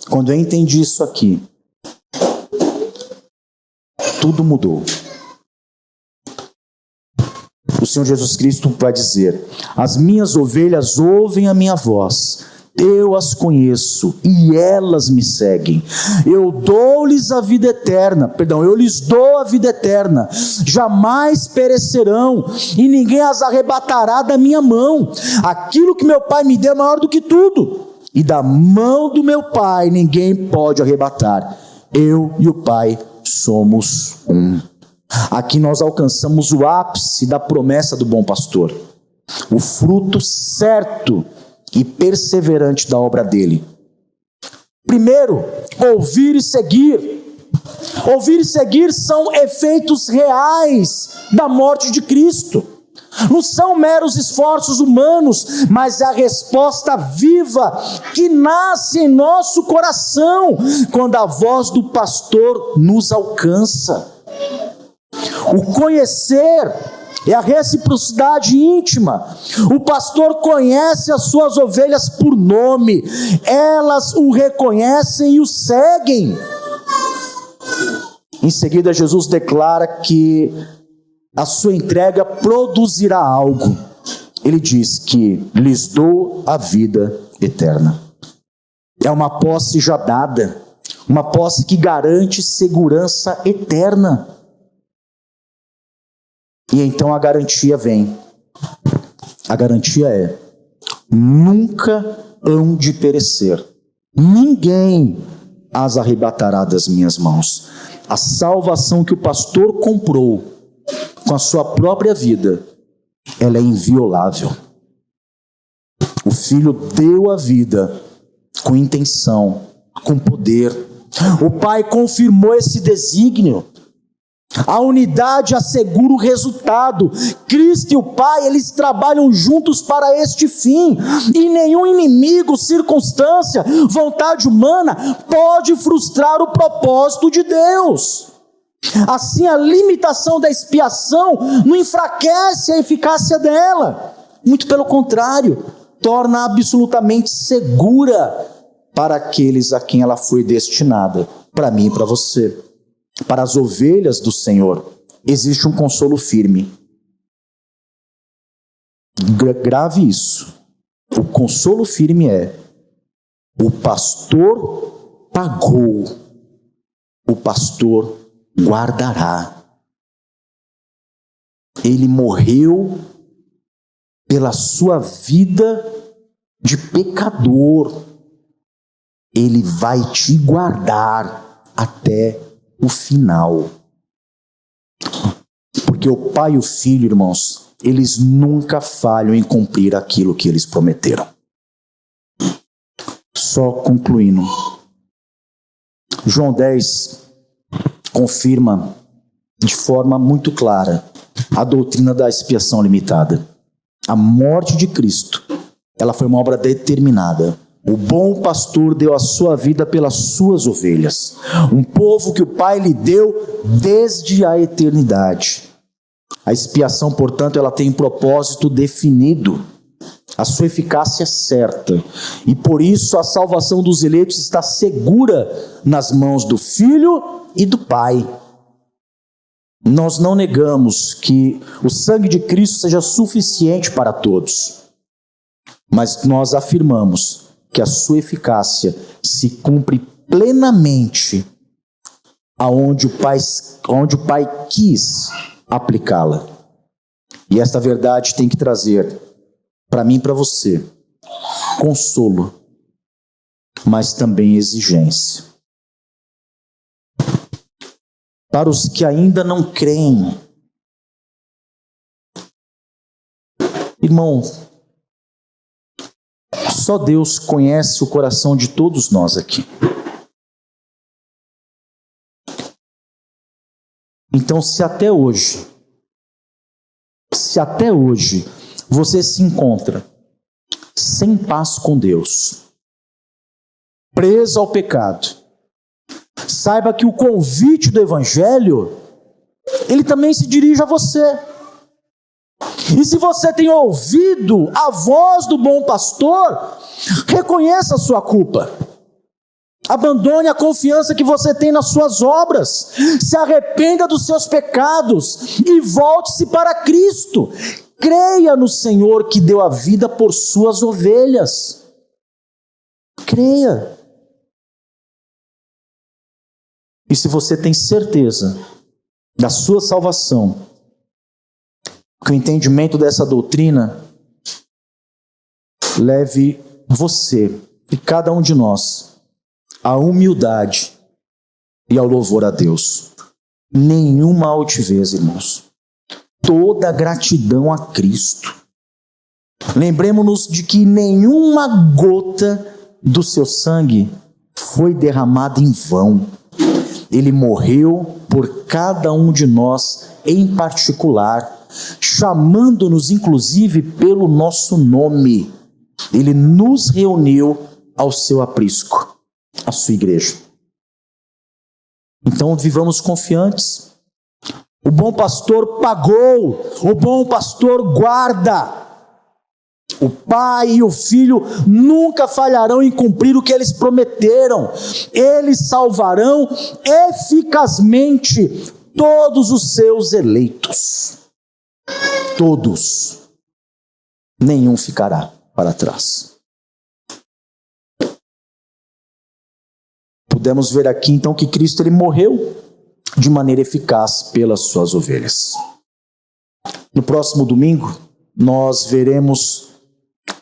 Quando eu entendi isso aqui, tudo mudou. O Senhor Jesus Cristo vai dizer: as minhas ovelhas ouvem a minha voz, eu as conheço e elas me seguem. Eu lhes dou a vida eterna, jamais perecerão e ninguém as arrebatará da minha mão. Aquilo que meu Pai me deu é maior do que tudo, e da mão do meu Pai ninguém pode arrebatar. Eu e o Pai somos um. Aqui nós alcançamos o ápice da promessa do bom pastor, o fruto certo e perseverante da obra dele. Primeiro, ouvir e seguir. Ouvir e seguir são efeitos reais da morte de Cristo. Não são meros esforços humanos, mas é a resposta viva que nasce em nosso coração quando a voz do pastor nos alcança. O conhecer é a reciprocidade íntima. O pastor conhece as suas ovelhas por nome, elas o reconhecem e o seguem. Em seguida, Jesus declara que a sua entrega produzirá algo. Ele diz que lhes dou a vida eterna. É uma posse já dada, uma posse que garante segurança eterna. E então a garantia vem. A garantia é: nunca hão de perecer, ninguém as arrebatará das minhas mãos. A salvação que o pastor comprou com a sua própria vida, ela é inviolável. O Filho deu a vida com intenção, com poder. O Pai confirmou esse desígnio. A unidade assegura o resultado. Cristo e o Pai, eles trabalham juntos para este fim. E nenhum inimigo, circunstância, vontade humana pode frustrar o propósito de Deus. Assim, a limitação da expiação não enfraquece a eficácia dela. Muito pelo contrário, torna absolutamente segura para aqueles a quem ela foi destinada, para mim e para você. Para as ovelhas do Senhor, existe um consolo firme. Grave isso. O consolo firme é: o pastor pagou, o pastor guardará. Ele morreu pela sua vida de pecador. Ele vai te guardar até o final. Porque o Pai e o Filho, irmãos, eles nunca falham em cumprir aquilo que eles prometeram. Só concluindo, João 10 confirma de forma muito clara a doutrina da expiação limitada. A morte de Cristo, ela foi uma obra determinada. O bom pastor deu a sua vida pelas suas ovelhas, um povo que o Pai lhe deu desde a eternidade. A expiação, portanto, ela tem um propósito definido. A sua eficácia é certa. E por isso a salvação dos eleitos está segura nas mãos do Filho e do Pai. Nós não negamos que o sangue de Cristo seja suficiente para todos. Mas nós afirmamos que a sua eficácia se cumpre plenamente onde o Pai quis aplicá-la. E esta verdade tem que trazer para mim e para você consolo, mas também exigência. Para os que ainda não creem, irmão, só Deus conhece o coração de todos nós aqui. Então, se até hoje você se encontra sem paz com Deus, preso ao pecado, saiba que o convite do Evangelho, ele também se dirige a você. E se você tem ouvido a voz do bom pastor, reconheça a sua culpa. Abandone a confiança que você tem nas suas obras. Se arrependa dos seus pecados e volte-se para Cristo. Creia no Senhor que deu a vida por suas ovelhas. Creia. E se você tem certeza da sua salvação, que o entendimento dessa doutrina leve você e cada um de nós à humildade e ao louvor a Deus. Nenhuma altivez, irmãos. Toda gratidão a Cristo. Lembremos-nos de que nenhuma gota do seu sangue foi derramada em vão. Ele morreu por cada um de nós em particular, chamando-nos inclusive pelo nosso nome. Ele nos reuniu ao seu aprisco, à sua igreja. Então vivamos confiantes. O bom pastor pagou, o bom pastor guarda. O Pai e o Filho nunca falharão em cumprir o que eles prometeram. Eles salvarão eficazmente todos os seus eleitos. Todos. Nenhum ficará para trás. Podemos ver aqui então que Cristo ele morreu de maneira eficaz pelas suas ovelhas. No próximo domingo, nós veremos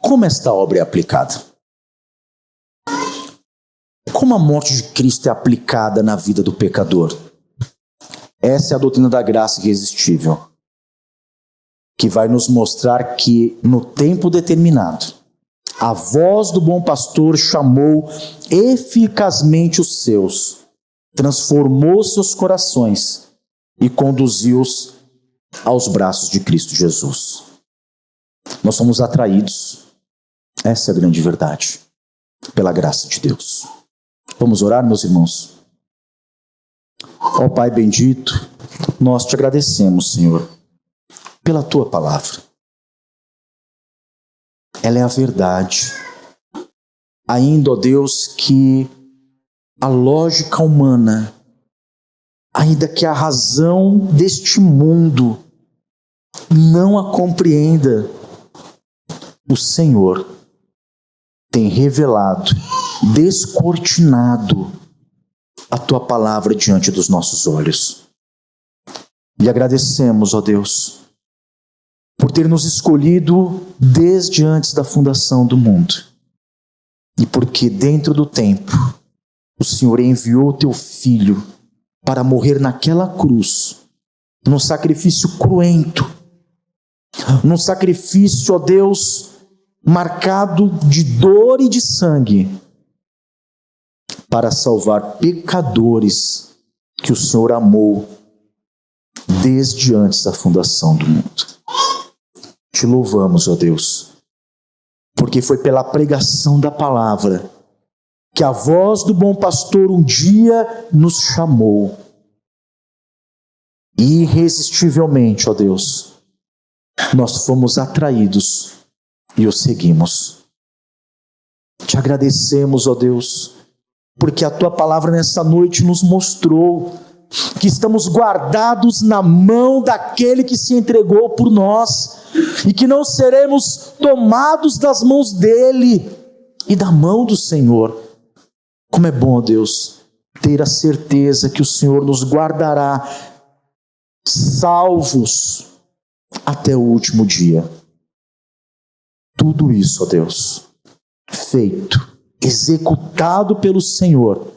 como esta obra é aplicada. Como a morte de Cristo é aplicada na vida do pecador. Essa é a doutrina da graça irresistível, que vai nos mostrar que no tempo determinado, a voz do bom pastor chamou eficazmente os seus, transformou seus corações e conduziu-os aos braços de Cristo Jesus. Nós somos atraídos, essa é a grande verdade, pela graça de Deus. Vamos orar, meus irmãos? Ó Pai bendito, nós te agradecemos, Senhor, pela tua palavra. Ela é a verdade. ainda, ó Deus, que a lógica humana, ainda que a razão deste mundo não a compreenda, o Senhor tem revelado, descortinado a Tua palavra diante dos nossos olhos. E agradecemos, ó Deus, por ter nos escolhido desde antes da fundação do mundo. E porque dentro do tempo, o Senhor enviou o Teu Filho para morrer naquela cruz, num sacrifício cruento, num sacrifício, ó Deus, marcado de dor e de sangue, para salvar pecadores que o Senhor amou desde antes da fundação do mundo. Te louvamos, ó Deus, porque foi pela pregação da palavra que a voz do bom pastor um dia nos chamou. E irresistivelmente, ó Deus, nós fomos atraídos e o seguimos. Te agradecemos, ó Deus, porque a Tua palavra nessa noite nos mostrou que estamos guardados na mão daquele que se entregou por nós e que não seremos tomados das mãos dele e da mão do Senhor. Como é bom, Deus, ter a certeza que o Senhor nos guardará salvos até o último dia. Tudo isso, ó Deus, feito, executado pelo Senhor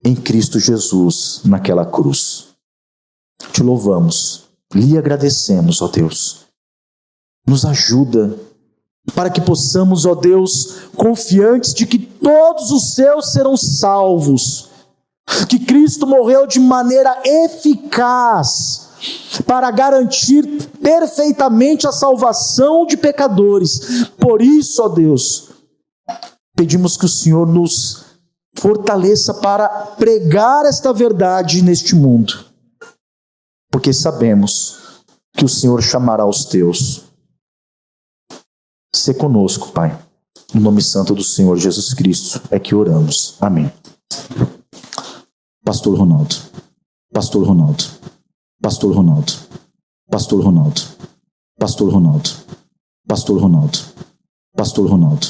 em Cristo Jesus naquela cruz. Te louvamos, lhe agradecemos, ó Deus. Nos ajuda para que possamos, ó Deus, confiantes de que todos os seus serão salvos, que Cristo morreu de maneira eficaz para garantir perfeitamente a salvação de pecadores. Por isso, ó Deus, pedimos que o Senhor nos fortaleça para pregar esta verdade neste mundo, porque sabemos que o Senhor chamará os teus. Sê conosco, Pai. No nome santo do Senhor Jesus Cristo é que oramos. Amém. Pastor Ronaldo. Pastor Ronaldo. Pastor Ronaldo. Pastor Ronaldo. Pastor Ronaldo. Pastor Ronaldo. Pastor Ronaldo.